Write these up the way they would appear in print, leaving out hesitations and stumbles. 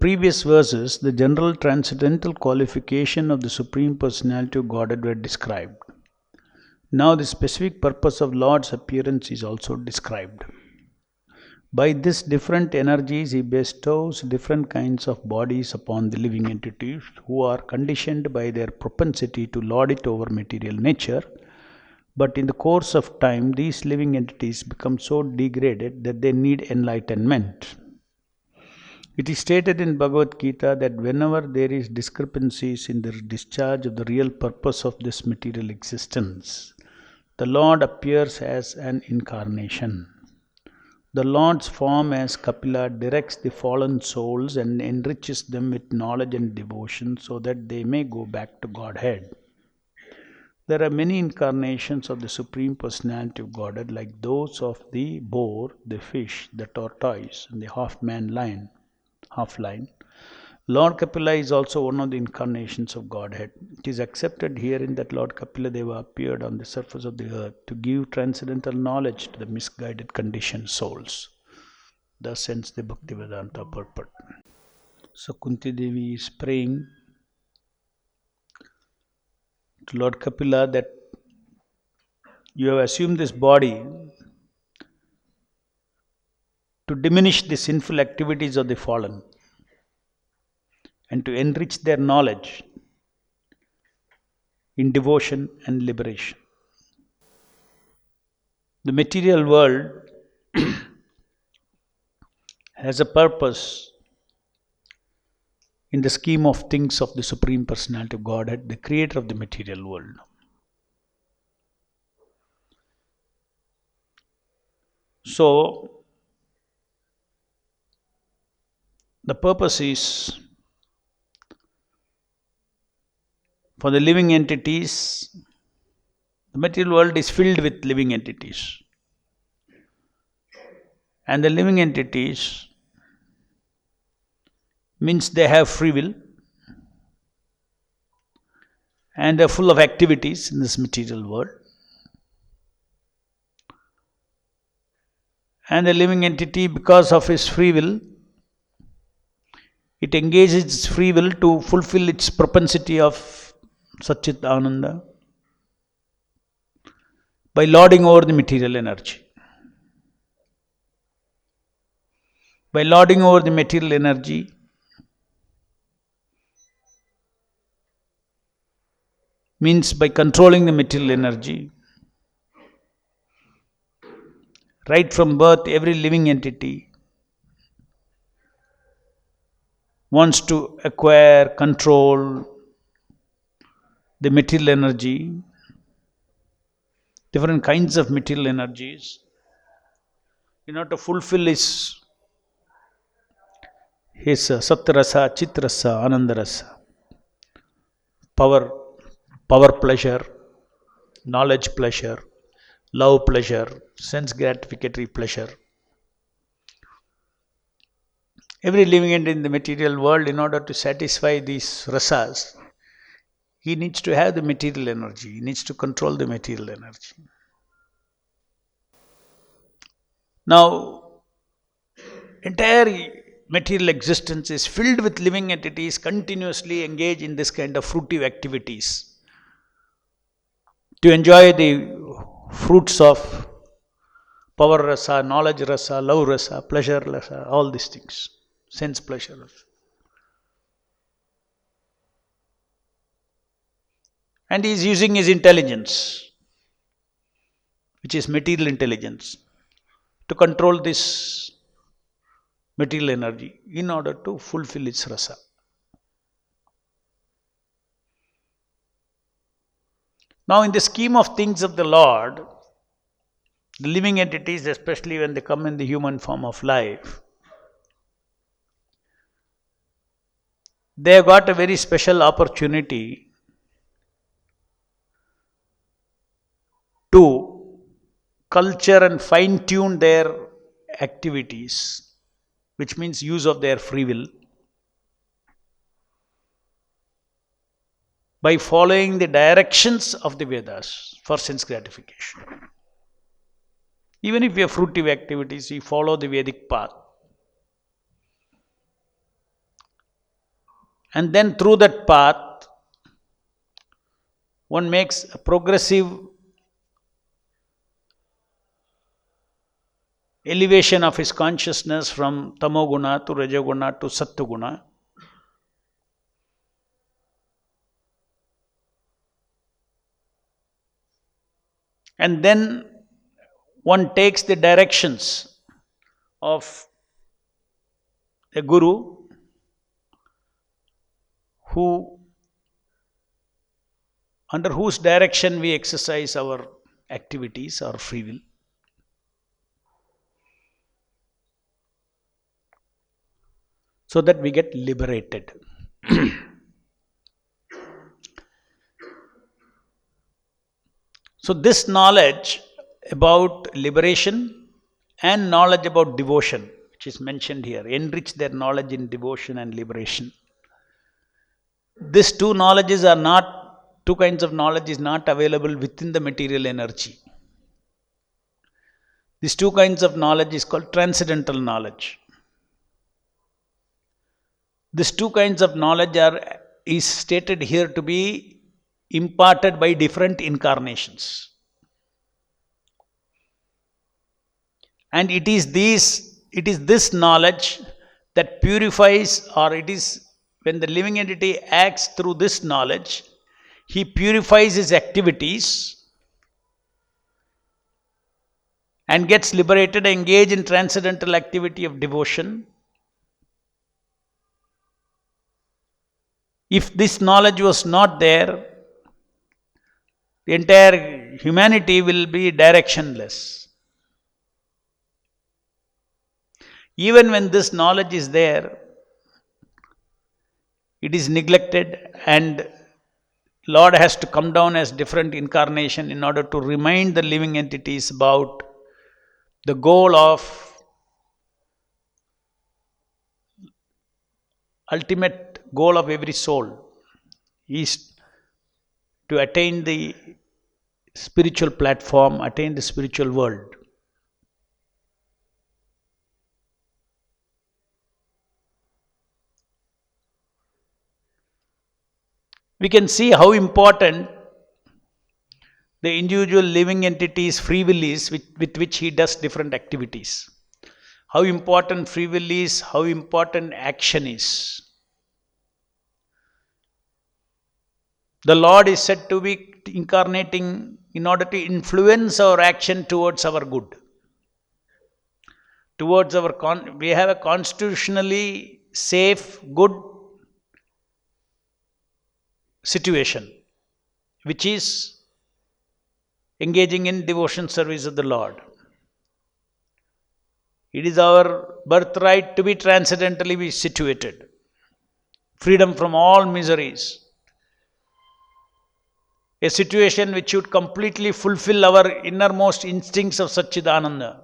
previous verses, the general transcendental qualification of the Supreme Personality of Godhead were described. Now the specific purpose of Lord's appearance is also described. By this different energies, He bestows different kinds of bodies upon the living entities who are conditioned by their propensity to lord it over material nature. But in the course of time, these living entities become so degraded that they need enlightenment. It is stated in Bhagavad Gita that whenever there is discrepancies in the discharge of the real purpose of this material existence, the Lord appears as an incarnation. The Lord's form as Kapila directs the fallen souls and enriches them with knowledge and devotion so that they may go back to Godhead. There are many incarnations of the Supreme Personality of Godhead, like those of the boar, the fish, the tortoise, and the half-lion. Lord Kapila is also one of the incarnations of Godhead. It is accepted herein that Lord Kapila Deva appeared on the surface of the earth to give transcendental knowledge to the misguided conditioned souls. Thus ends the Bhaktivedanta purport. So Kunti Devi is praying to Lord Kapila that you have assumed this body to diminish the sinful activities of the fallen and to enrich their knowledge in devotion and liberation. The material world has a purpose in the scheme of things of the Supreme Personality of Godhead, the creator of the material world. So, the purpose is for the living entities. The material world is filled with living entities. And the living entities means they have free will and they are full of activities in this material world. And the living entity, because of his free will, it engages its free will to fulfill its propensity of Satchit Ananda by lording over the material energy. By lording over the material energy, means by controlling the material energy. Right from birth, every living entity wants to acquire, control the material energy, different kinds of material energies, in order to fulfill his Satrasa, Chitrasa, Anandarasa, power pleasure, knowledge pleasure, love pleasure, sense gratificatory pleasure. Every living entity in the material world, in order to satisfy these rasas, he needs to have the material energy, he needs to control the material energy. Now, entire material existence is filled with living entities continuously engaged in this kind of fruitive activities to enjoy the fruits of power rasa, knowledge rasa, love rasa, pleasure rasa, all these things, sense pleasure rasa. And he is using his intelligence, which is material intelligence, to control this material energy in order to fulfill its rasa. Now, in the scheme of things of the Lord, the living entities, especially when they come in the human form of life, they have got a very special opportunity to culture and fine-tune their activities, which means use of their free will, by following the directions of the Vedas for sense gratification. Even if we have fruitive activities, we follow the Vedic path. And then through that path, one makes a progressive elevation of his consciousness from tamoguna to rajoguna to sattoguna. And then one takes the directions of a guru under whose direction we exercise our activities, our free will. So that we get liberated. So this knowledge about liberation and knowledge about devotion, which is mentioned here, enrich their knowledge in devotion and liberation. These two kinds of knowledge is not available within the material energy. These two kinds of knowledge is called transcendental knowledge. These two kinds of knowledge is stated here to be imparted by different incarnations. And it is this knowledge that purifies, or it is when the living entity acts through this knowledge, he purifies his activities and gets liberated, engaged in transcendental activity of devotion. If this knowledge was not there, the entire humanity will be directionless. Even when this knowledge is there, it is neglected, and Lord has to come down as different incarnation in order to remind the living entities about the goal of ultimate goal of every soul is to attain the spiritual platform, attain the spiritual world. We can see how important the individual living entity's free will is with which he does different activities. How important free will is, how important action is. The Lord is said to be incarnating in order to influence our action towards our good. We have a constitutionally safe, good situation, which is engaging in devotion service of the Lord. It is our birthright to be transcendentally situated. Freedom from all miseries. A situation which should completely fulfill our innermost instincts of Satchidananda.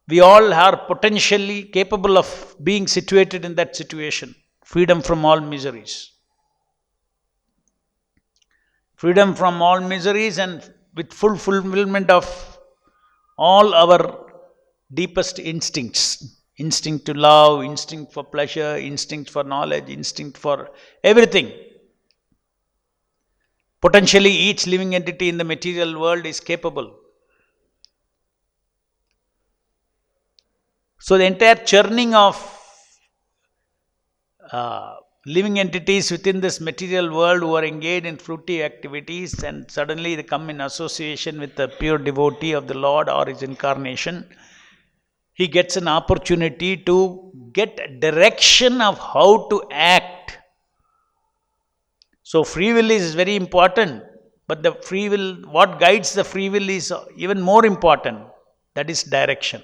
We all are potentially capable of being situated in that situation. Freedom from all miseries. Freedom from all miseries and with full fulfillment of all our deepest instincts. Instinct to love, instinct for pleasure, instinct for knowledge, instinct for everything. Potentially each living entity in the material world is capable. So the entire churning of living entities within this material world who are engaged in fruity activities, and suddenly they come in association with the pure devotee of the Lord or his incarnation, he gets an opportunity to get direction of how to act. So free will is very important, but the free will, what guides the free will is even more important. That is direction.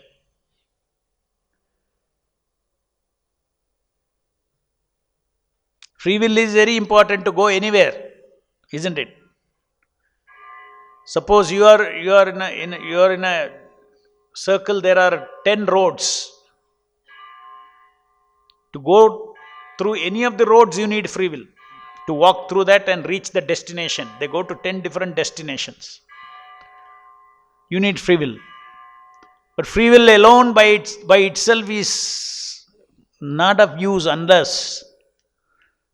Free will is very important to go anywhere, isn't it? Suppose you are in a circle. There are 10 roads. To go through any of the roads, you need free will. To walk through that and reach the destination. They go to 10 different destinations. You need free will. But free will alone by itself is not of use unless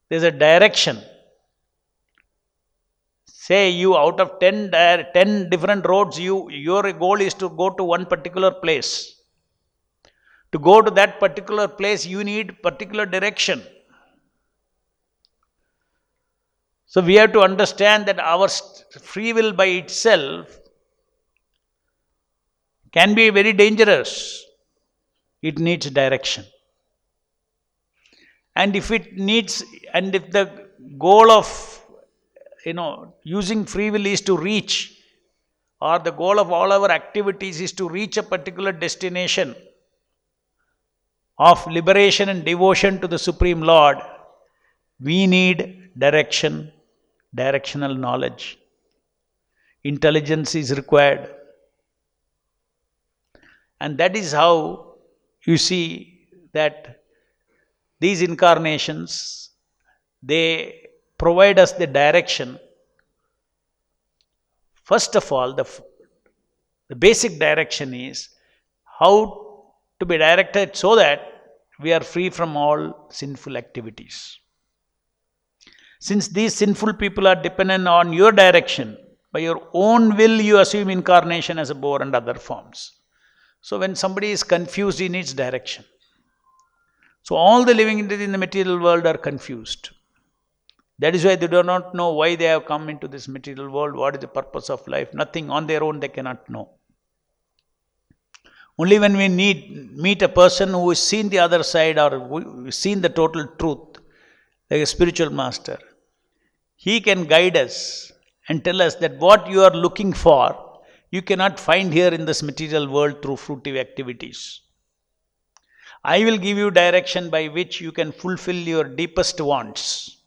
there's a direction. Say you out of 10 different roads, your goal is to go to one particular place. To go to that particular place, you need particular direction. So we have to understand that our free will by itself can be very dangerous. It needs direction. And if the goal of using free will is to reach, or the goal of all our activities is to reach a particular destination of liberation and devotion to the Supreme Lord, we need direction, directional knowledge. Intelligence is required. And that is how you see that these incarnations, they provide us the direction. First of all, the basic direction is how to be directed so that we are free from all sinful activities. Since these sinful people are dependent on your direction, by your own will you assume incarnation as a boar and other forms. So when somebody is confused, he needs direction. So all the living entities in the material world are confused. That is why they do not know why they have come into this material world, what is the purpose of life. Nothing on their own they cannot know. Only when we meet a person who has seen the other side or who has seen the total truth, like a spiritual master, he can guide us and tell us that what you are looking for, you cannot find here in this material world through fruitive activities. I will give you direction by which you can fulfill your deepest wants.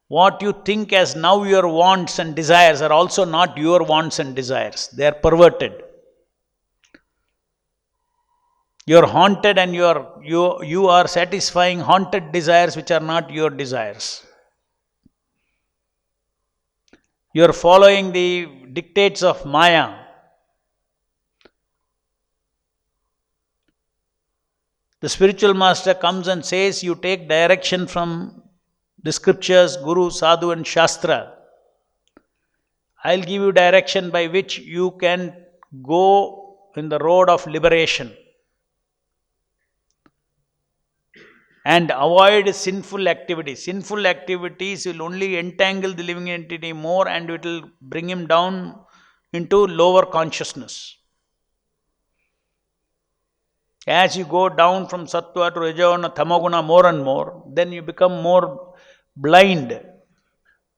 What you think as now your wants and desires are also not your wants and desires. They are perverted. You are haunted and you are satisfying haunted desires which are not your desires. You are following the dictates of Maya. The spiritual master comes and says, you take direction from the scriptures, Guru, Sadhu and Shastra. I'll give you direction by which you can go in the road of liberation and avoid sinful activities. Sinful activities will only entangle the living entity more and it will bring him down into lower consciousness. As you go down from sattva to rajoguna, tamoguna more and more, then you become more blind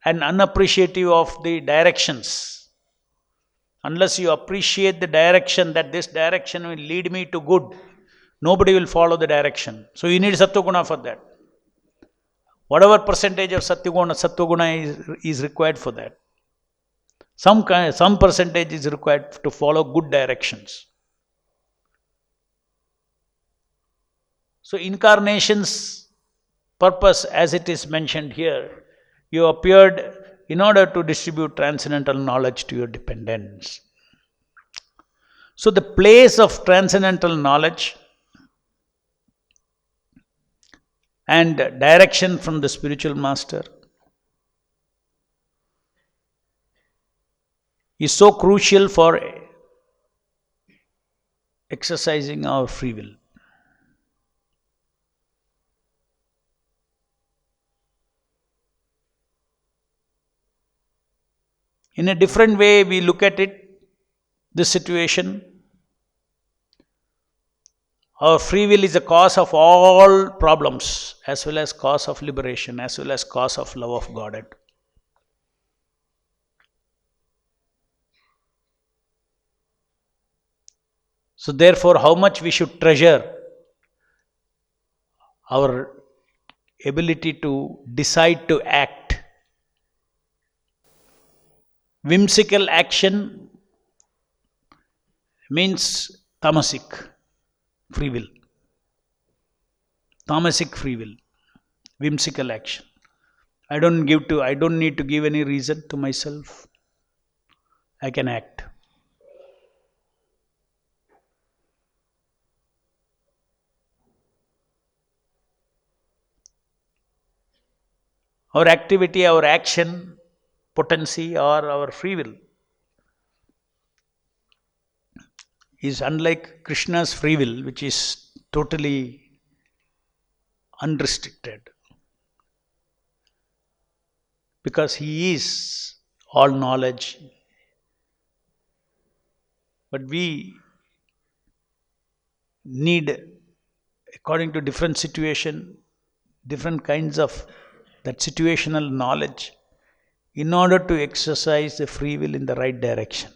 and unappreciative of the directions. Unless you appreciate the direction, that this direction will lead me to good, nobody will follow the direction. So you need sattva-guna for that. Whatever percentage of sattva-guna is required for that. Some percentage is required to follow good directions. So incarnation's purpose, as it is mentioned here, you appeared in order to distribute transcendental knowledge to your dependents. So the place of transcendental knowledge and direction from the spiritual master is so crucial for exercising our free will. In a different way, we look at it, this situation. Our free will is the cause of all problems, as well as cause of liberation, as well as cause of love of Godhead. So therefore, how much we should treasure our ability to decide to act. Whimsical action means tamasic free will. Tamasic free will. Whimsical action. I don't need to give any reason to myself. I can act. Our activity, our action, potency, or our free will is unlike Krishna's free will, which is totally unrestricted. Because he is all knowledge. But we need, according to different situation, different kinds of that situational knowledge in order to exercise the free will in the right direction.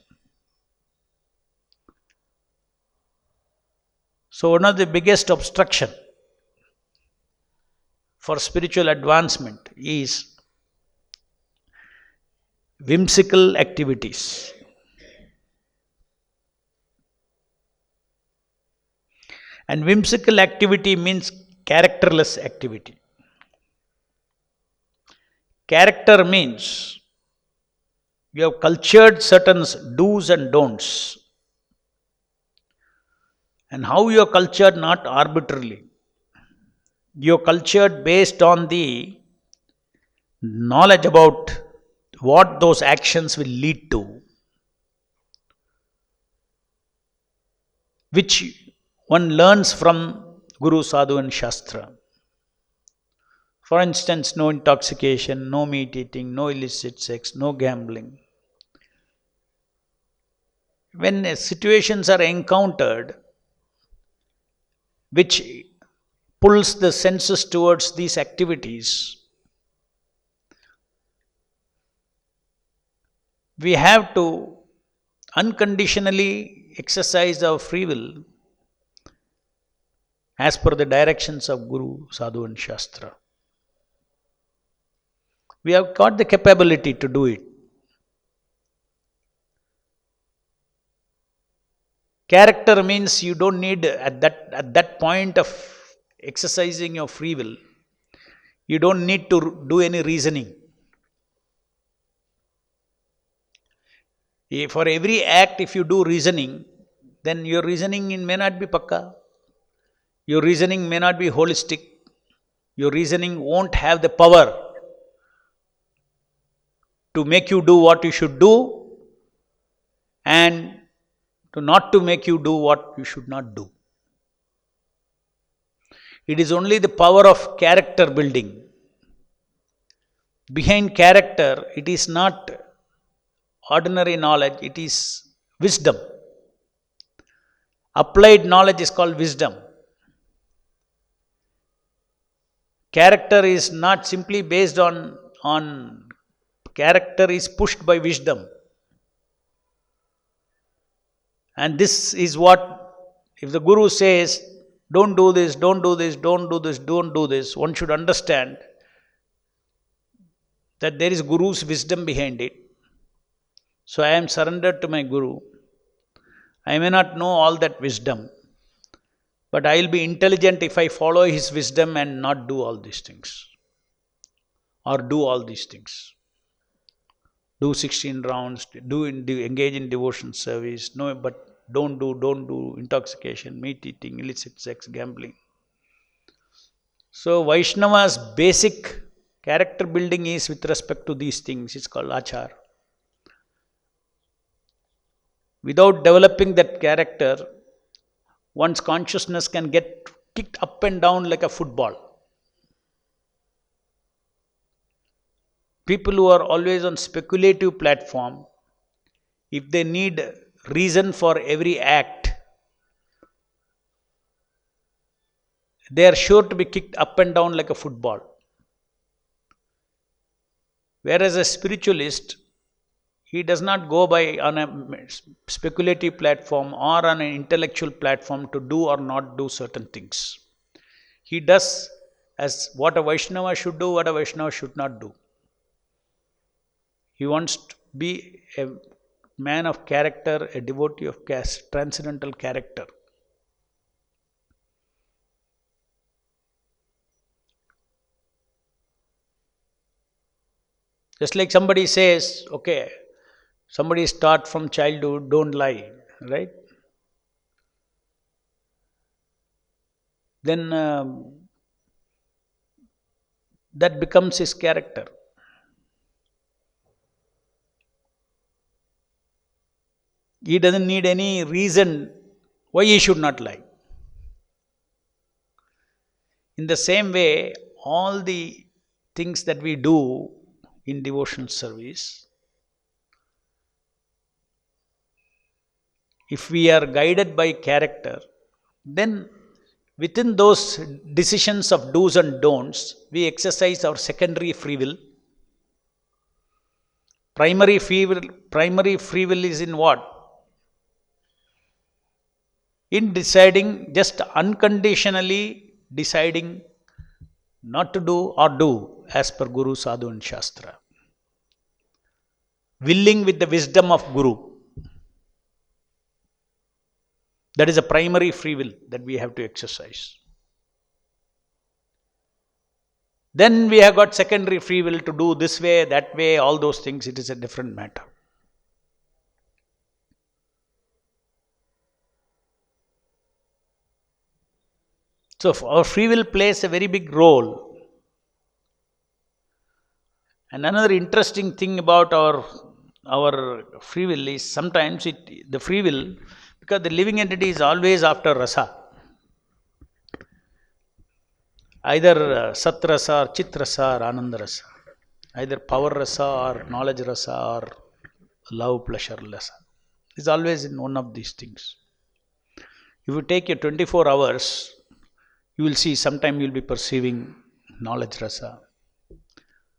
So one of the biggest obstruction for spiritual advancement is whimsical activities. And whimsical activity means characterless activity. Character means you have cultured certain do's and don'ts. And how you are cultured, not arbitrarily. You are cultured based on the knowledge about what those actions will lead to, which one learns from Guru, Sadhu, and Shastra. For instance, no intoxication, no meat eating, no illicit sex, no gambling. When situations are encountered which pulls the senses towards these activities, we have to unconditionally exercise our free will as per the directions of Guru, Sadhu, and Shastra. We have got the capability to do it. Character means you don't need at that point of exercising your free will, you don't need to do any reasoning. For every act, if you do reasoning, then your reasoning may not be pakka. Your reasoning may not be holistic. Your reasoning won't have the power to make you do what you should do and to not to make you do what you should not do. It is only the power of character building. Behind character, it is not ordinary knowledge, it is wisdom. Applied knowledge is called wisdom. Character is not simply based on character is pushed by wisdom. And this is what, if the Guru says, don't do this, don't do this, don't do this, don't do this, one should understand that there is Guru's wisdom behind it. So I am surrendered to my Guru. I may not know all that wisdom, but I will be intelligent if I follow his wisdom and not do all these things. Or do all these things. Do 16 rounds, engage in devotion service, no, but don't do intoxication, meat eating, illicit sex, gambling. So Vaishnava's basic character building is with respect to these things. It's called achar. Without developing that character, one's consciousness can get kicked up and down like a football. People who are always on speculative platform, if they need reason for every act, they are sure to be kicked up and down like a football. Whereas a spiritualist, he does not go by on a speculative platform or on an intellectual platform to do or not do certain things. He does as what a Vaishnava should do, what a Vaishnava should not do. He wants to be a man of character, a devotee of transcendental character. Just like somebody says, okay, somebody start from childhood, don't lie, right? Then that becomes his character. He doesn't need any reason why he should not lie. In the same way, all the things that we do in devotional service, if we are guided by character, then within those decisions of do's and don'ts, we exercise our secondary free will. Primary free will is in what? In deciding, just unconditionally deciding not to do or do as per Guru, Sadhu and Shastra. Willing with the wisdom of Guru. That is a primary free will that we have to exercise. Then we have got secondary free will to do this way, that way, all those things. It is a different matter. So our free will plays a very big role. And another interesting thing about our free will is sometimes the free will, because the living entity is always after rasa. Either sat rasa or chit rasa or ananda rasa. Either power rasa or knowledge rasa or love, pleasure rasa. It's always in one of these things. If you take your 24 hours, you will see sometime you will be perceiving knowledge rasa.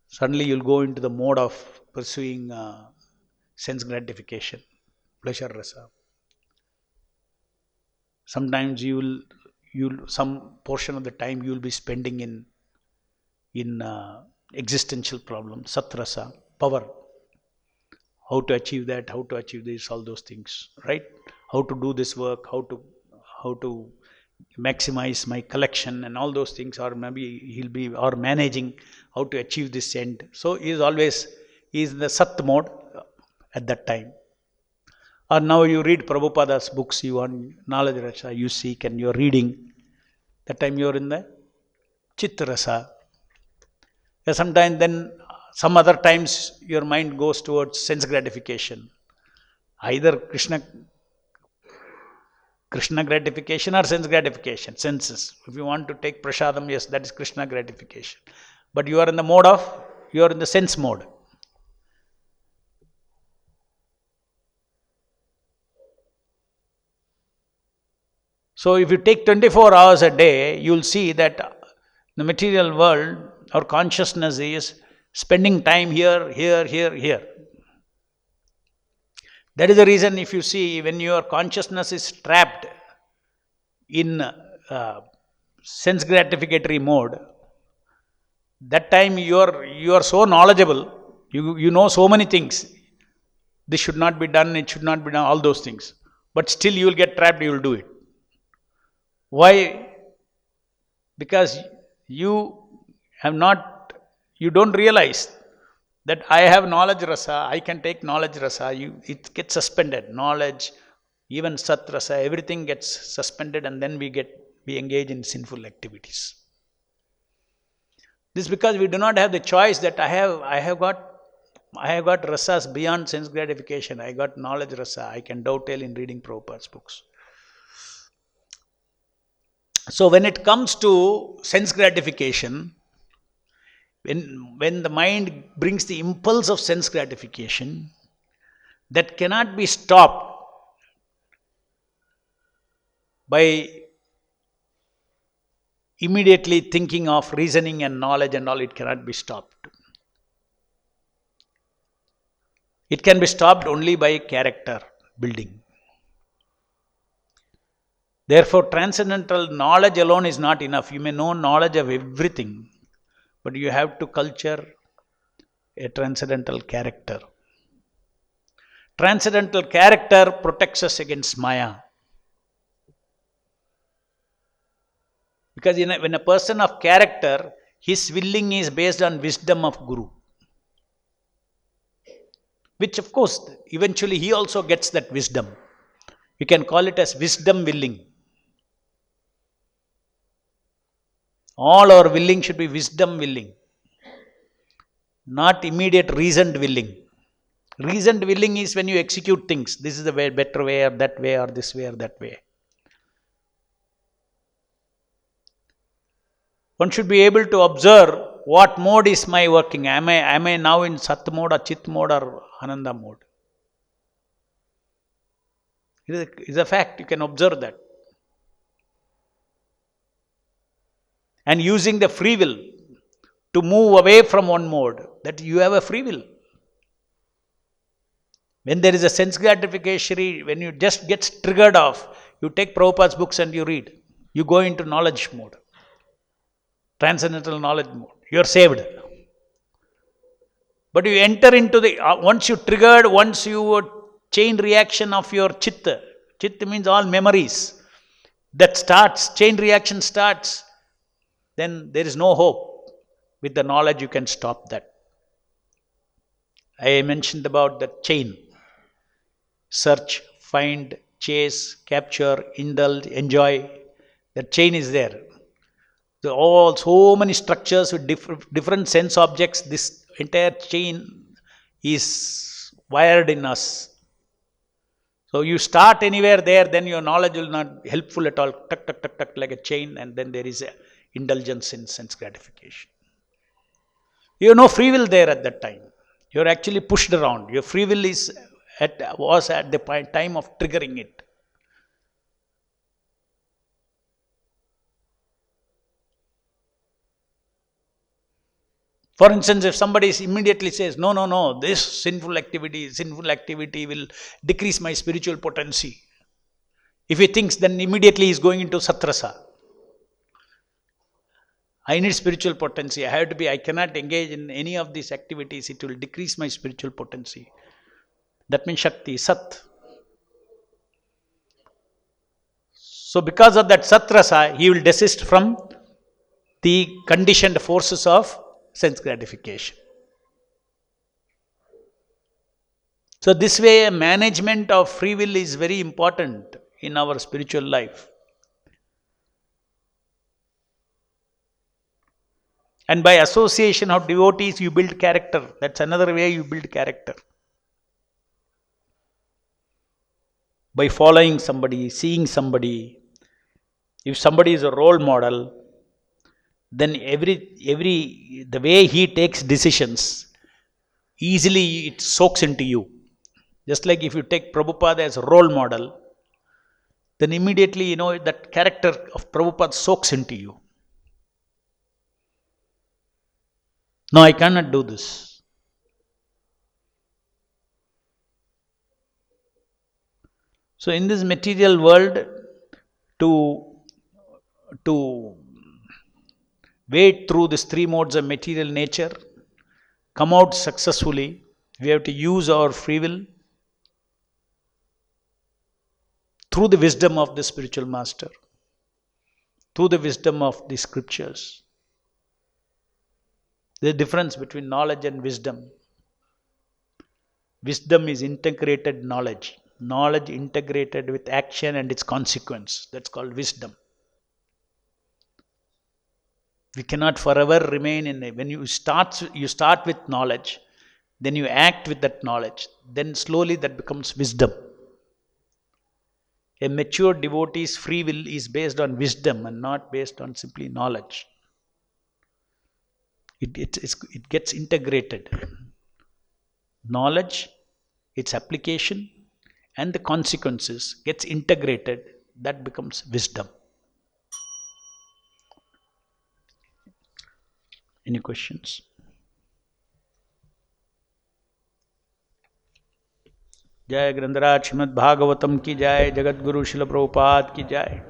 Suddenly you will go into the mode of pursuing sense gratification, pleasure rasa. Sometimes some portion of the time you will be spending in existential problems, sat rasa, power. How to achieve that, how to achieve this, all those things, right? How to do this work, how to maximize my collection and all those things, or maybe he'll be or managing how to achieve this end. So he is in the sat mode at that time. Or now you read Prabhupada's books, you want knowledge rasa, you seek and you're reading. That time you're in the chit rasa. Sometimes then some other times your mind goes towards sense gratification. Either Krishna gratification or sense gratification, senses. If you want to take prasadam, yes, that is Krishna gratification. But you are in the sense mode. So if you take 24 hours a day, you will see that the material world, our consciousness is spending time here. That is the reason, if you see, when your consciousness is trapped in sense gratificatory mode, that time you are so knowledgeable, you know so many things. This should not be done, it should not be done, all those things. But still you will get trapped, you will do it. Why? Because you don't realize that I have knowledge rasa, I can take knowledge rasa, it gets suspended. Knowledge, even sat rasa, everything gets suspended, and then we engage in sinful activities. This is because we do not have the choice that I have got rasas beyond sense gratification. I got knowledge rasa, I can dovetail in reading Prabhupada's books. So when it comes to sense gratification, when the mind brings the impulse of sense gratification, that cannot be stopped by immediately thinking of reasoning and knowledge and all. It cannot be stopped. It can be stopped only by character building. Therefore, transcendental knowledge alone is not enough. You may know knowledge of everything, but you have to culture a transcendental character. Transcendental character protects us against Maya. Because when a person of character, his willing is based on wisdom of Guru. Which of course, eventually he also gets that wisdom. You can call it as wisdom willing. All our willing should be wisdom willing. not immediate reasoned willing. Reasoned willing is when you execute things. This is the way, better way, or that way, or this way, or that way. One should be able to observe what mode is my working. Am I now in Sat mode or Chit mode or Ananda mode? It is a fact. You can observe that. And using the free will to move away from one mode, that you have a free will. When there is a sense gratification, when you just get triggered off, you take Prabhupada's books and you read. You go into knowledge mode, transcendental knowledge mode. You are saved. But you enter into the, once you triggered, once you chain reaction of your chitta. Chitta means all memories. That starts, chain reaction starts. Then there is no hope. With the knowledge you can stop that. I mentioned about the chain. Search, find, chase, capture, indulge, enjoy. That chain is there. So many structures with different sense objects. This entire chain is wired in us. So you start anywhere there, then your knowledge will not be helpful at all. Tuck, tuck, tuck, tuck, like a chain, and then there is a indulgence in sense gratification. You have no free will there at that time. You are actually pushed around. Your free will was at the time of triggering it. For instance, if somebody immediately says, no, this sinful activity will decrease my spiritual potency. If he thinks, then immediately he is going into satrasa. I need spiritual potency. I cannot engage in any of these activities. It will decrease my spiritual potency. That means Shakti, Sat. So because of that Satrasa, he will desist from the conditioned forces of sense gratification. So this way, management of free will is very important in our spiritual life. And by association of devotees, you build character. That's another way you build character. By following somebody, seeing somebody. If somebody is a role model, then the way he takes decisions, easily it soaks into you. Just like if you take Prabhupada as a role model, then immediately that character of Prabhupada soaks into you. No, I cannot do this. So in this material world, to wade through these three modes of material nature, come out successfully, we have to use our free will through the wisdom of the spiritual master, through the wisdom of the scriptures. There is a difference between knowledge and wisdom. Wisdom is integrated knowledge. Knowledge integrated with action and its consequence. That's called wisdom. We cannot forever remain in it. When you start with knowledge, then you act with that knowledge. Then slowly that becomes wisdom. A mature devotee's free will is based on wisdom and not based on simply knowledge. It gets integrated. Knowledge, its application, and the consequences gets integrated. That becomes wisdom. Any questions? जय ग्रंथराज श्रीमद् भागवतम की जय, जगत गुरु शिल प्रभुपाद की जय.